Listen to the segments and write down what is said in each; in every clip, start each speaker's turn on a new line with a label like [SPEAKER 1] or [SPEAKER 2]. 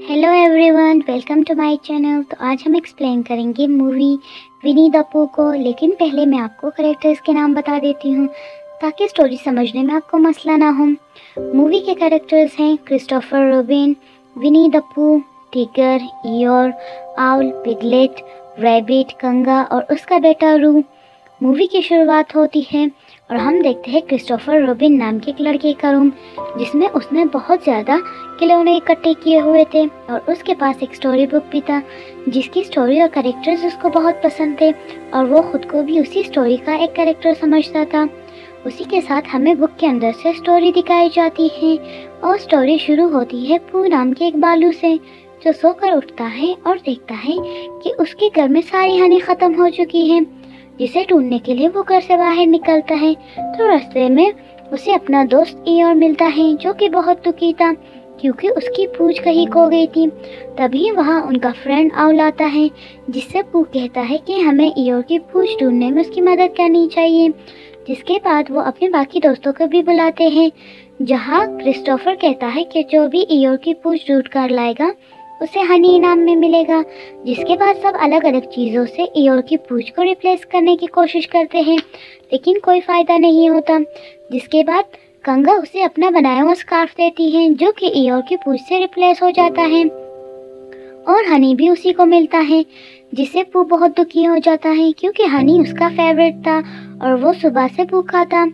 [SPEAKER 1] Hello everyone, welcome to my channel. तो आज हम एक्सप्लेन करेंगे मूवी विनी द पू को। लेकिन पहले मैं आपको कैरेक्टर्स के नाम बता देती हूँ ताकि स्टोरी समझने में आपको मसला ना हो। मूवी के कैरेक्टर्स हैं क्रिस्टोफर रॉबिन, विनी द पू, टिगर, ईयोर, आउल, पिगलेट, रैबिट, कंगा और उसका बेटा रू। मूवी की शुरुआत होती है और हम देखते हैं क्रिस्टोफर रॉबिन नाम के एक लड़के का रूम, जिसमें उसने बहुत ज़्यादा खिलौने इकट्ठे किए हुए थे और उसके पास एक स्टोरी बुक भी था जिसकी स्टोरी और कैरेक्टर्स उसको बहुत पसंद थे और वो खुद को भी उसी स्टोरी का एक कैरेक्टर समझता था। उसी के साथ हमें बुक के अंदर से स्टोरी दिखाई जाती है और स्टोरी शुरू होती है पू नाम के एक बालू से, जो सोकर उठता है और देखता है कि उसके घर में सारी हनी ख़त्म हो चुकी है, जिसे ढूंढने के लिए वो घर से बाहर निकलता है। तो रास्ते में उसे अपना दोस्त ईयोर मिलता है, जो कि बहुत दुखी था क्योंकि उसकी पूंछ कहीं खो गई थी। तभी वहाँ उनका फ्रेंड आउल आता है, जिससे पू कहता है कि हमें ईयोर की पूंछ ढूंढने में उसकी मदद करनी चाहिए। जिसके बाद वो अपने बाकी दोस्तों को भी बुलाते हैं, जहाँ क्रिस्टोफर कहता है कि जो भी ईयोर की पूंछ ढूंढ कर लाएगा उसे हनी इनाम में मिलेगा। जिसके बाद सब अलग अलग चीज़ों से ईयोर की पूंछ को रिप्लेस करने की कोशिश करते हैं, लेकिन कोई फ़ायदा नहीं होता। जिसके बाद कंगा उसे अपना बनाया हुआ स्कार्फ देती है, जो कि ईयोर की पूंछ से रिप्लेस हो जाता है और हनी भी उसी को मिलता है, जिससे पू बहुत दुखी हो जाता है क्योंकि हनी उसका फेवरेट था और वो सुबह से भूखा था।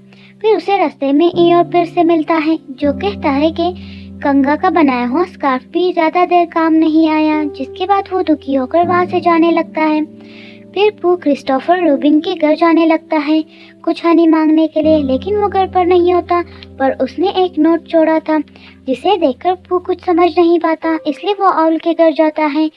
[SPEAKER 1] फिर उसे रास्ते में ईयोर फिर से मिलता है, जो कहता है कि कंगा का बनाया हुआ स्कार्फ भी ज़्यादा देर काम नहीं आया। जिसके बाद वो दुखी होकर वहाँ से जाने लगता है। फिर पू क्रिस्टोफर रॉबिन के घर जाने लगता है कुछ हनी मांगने के लिए, लेकिन वो घर पर नहीं होता, पर उसने एक नोट छोड़ा था जिसे देखकर पू कुछ समझ नहीं पाता। इसलिए वो आउल के घर जाता है,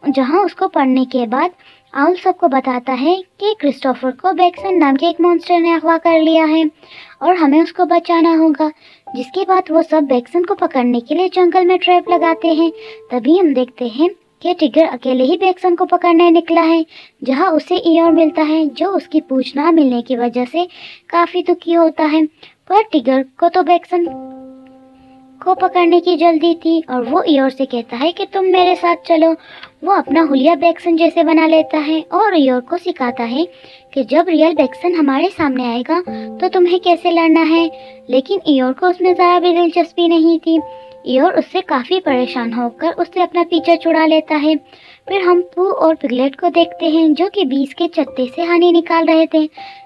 [SPEAKER 1] जहाँ उसको पढ़ने के बाद आउल सबको बताता है कि क्रिस्टोफर को बैक्सन नाम के एक मॉन्स्टर ने अगवा कर लिया है और हमें उसको बचाना होगा। जिसके बाद वो सब बैक्सन को पकड़ने के लिए जंगल में ट्रैप लगाते हैं। तभी हम देखते हैं कि टिगर अकेले ही बैक्सन को पकड़ने निकला है, जहां उसे ईयोर मिलता है, जो उसकी पूंछ ना मिलने की वजह से काफ़ी दुखी होता है। पर टिगर को तो बैक्सन को पकड़ने की जल्दी थी और वो ईयोर से कहता है कि तुम मेरे साथ चलो। वो अपना हुलिया बैक्सन जैसे बना लेता है और ईयोर को सिखाता है कि जब रियल बैक्सन हमारे सामने आएगा तो तुम्हें कैसे लड़ना है। लेकिन ईयोर को उसमें ज़रा भी दिलचस्पी नहीं थी। ईयोर उससे काफ़ी परेशान होकर उससे अपना पीछा छुड़ा लेता है। फिर हम पू और पिगलेट को देखते हैं, जो कि बीज के चत्ते से हनी निकाल रहे थे,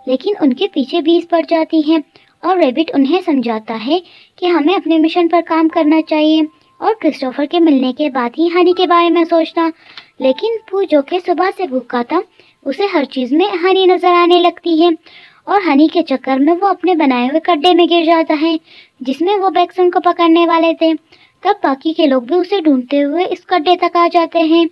[SPEAKER 1] लेकिन उनके पीछे बीज पड़ जाती हैं और रैबिट उन्हें समझाता है कि हमें अपने मिशन पर काम करना चाहिए और क्रिस्टोफर के मिलने के बाद ही हनी के बारे में सोचना। लेकिन पू, जो कि सुबह से भूखा था, उसे हर चीज़ में हनी नज़र आने लगती है और हनी के चक्कर में वो अपने बनाए हुए गड्ढे में गिर जाता है, जिसमें वो बैक्सन को पकड़ने वाले थे। तब बाकी के लोग भी उसे ढूंढते हुए इस गड्ढे तक आ जाते हैं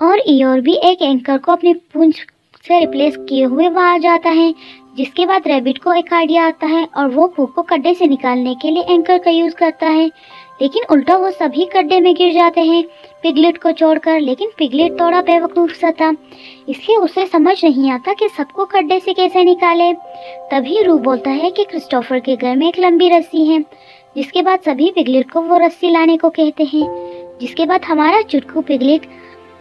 [SPEAKER 1] और ईयोर भी एक एंकर को अपनी पूंछ से रिप्लेस किए हुए वहाँ आ जाता है। जिसके बाद रैबिट को एक आइडिया आता है और वो पू को गड्ढे से निकालने के लिए एंकर का यूज़ करता है, लेकिन उल्टा वो सभी गड्ढे में गिर जाते हैं पिगलेट को छोड़कर। लेकिन पिगलेट थोड़ा बेवकूफ़ सा था, इसलिए उसे समझ नहीं आता कि सबको गड्ढे से कैसे निकाले। तभी रू बोलता है कि क्रिस्टोफर के घर में एक लंबी रस्सी है। जिसके बाद सभी पिगलेट को वो रस्सी लाने को कहते हैं। जिसके बाद हमारा चुटकू पिगलेट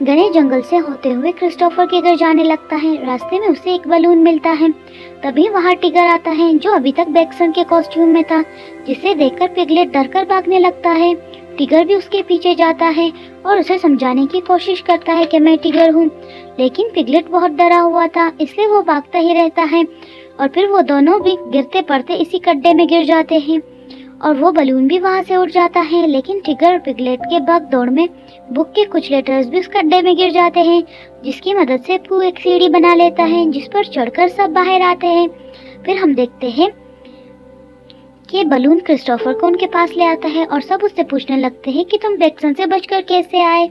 [SPEAKER 1] घने जंगल से होते हुए क्रिस्टोफर के घर जाने लगता है। रास्ते में उसे एक बलून मिलता है। तभी वहाँ टिगर आता है, जो अभी तक बैक्सन के कॉस्ट्यूम में था, जिसे देखकर पिगलेट डरकर भागने लगता है। टिगर भी उसके पीछे जाता है और उसे समझाने की कोशिश करता है कि मैं टिगर हूँ, लेकिन पिगलेट बहुत डरा हुआ था, इसलिए वो भागता ही रहता है और फिर वो दोनों भी गिरते पड़ते इसी गड्ढे में गिर जाते हैं और वो बलून भी वहाँ से उड़ जाता है। लेकिन टिगर और पिगलेट के भाग दौड़ में बुक के कुछ लेटर्स भी उस गड्ढे में गिर जाते हैं, जिसकी मदद से पू एक सीढ़ी बना लेता है, जिस पर चढ़कर सब बाहर आते हैं। फिर हम देखते हैं कि बलून क्रिस्टोफर को उनके पास ले आता है और सब उससे पूछने लगते हैं कि तुम बैक्सन से बचकर कैसे आए।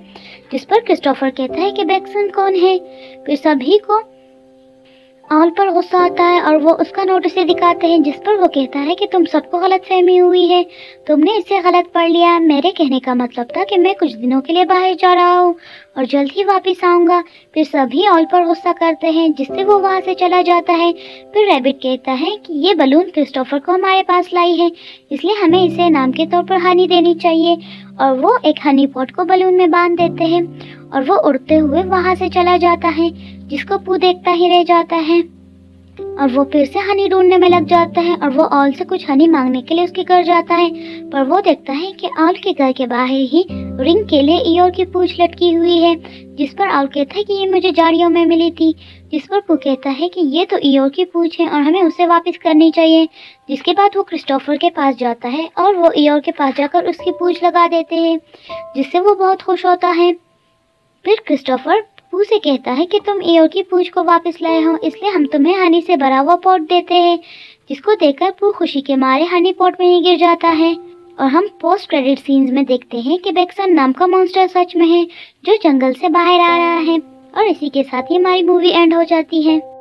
[SPEAKER 1] जिस पर क्रिस्टोफर कहता है कि बैक्सन कौन है। फिर सभी को आउल पर गुस्सा आता है और वो उसका नोट उसे दिखाते हैं, जिस पर वो कहता है कि तुम सबको गलतफहमी हुई है, तुमने इसे गलत पढ़ लिया। मेरे कहने का मतलब था कि मैं कुछ दिनों के लिए बाहर जा रहा हूँ और जल्द ही वापस आऊँगा। फिर सभी आउल पर गुस्सा करते हैं, जिससे वो वहाँ से चला जाता है। फिर रैबिट कहता है कि ये बलून क्रिस्टोफर को हमारे पास लाई है, इसलिए हमें इसे इनाम के तौर पर हनी देनी चाहिए और वो एक हनी पॉट को बलून में बांध देते हैं और वो उड़ते हुए वहाँ से चला जाता है, जिसको पू देखता ही रह जाता है। और वो फिर से हनी ढूंढने में लग जाता है और वो ऑल से कुछ हनी मांगने के लिए उसके घर जाता है, पर वो देखता है कि ऑल के घर के बाहर ही रिंग के लिए ईयर की पूंछ लटकी हुई है, जिस पर ऑल कहता है कि ये मुझे झाड़ियों में मिली थी, जिस पर पू कहता है कि ये तो ईयर की पूंछ है और हमें उसे वापस करनी चाहिए। जिसके बाद वो क्रिस्टोफर के पास जाता है और वो ईयर के पास जाकर उसकी पूंछ लगा देते हैं, जिससे वो बहुत खुश होता है। फिर क्रिस्टोफर पू से कहता है कि तुम ईयर की पूंछ को वापस लाए हो, इसलिए हम तुम्हें हनी से भरा हुआ पॉट देते हैं, जिसको देखकर पू खुशी के मारे हनी पॉट में ही गिर जाता है। और हम पोस्ट क्रेडिट सीन्स में देखते हैं कि बेक्सन नाम का मॉन्स्टर सच में है, जो जंगल से बाहर आ रहा है। और इसी के साथ ही हमारी मूवी एंड हो जाती है।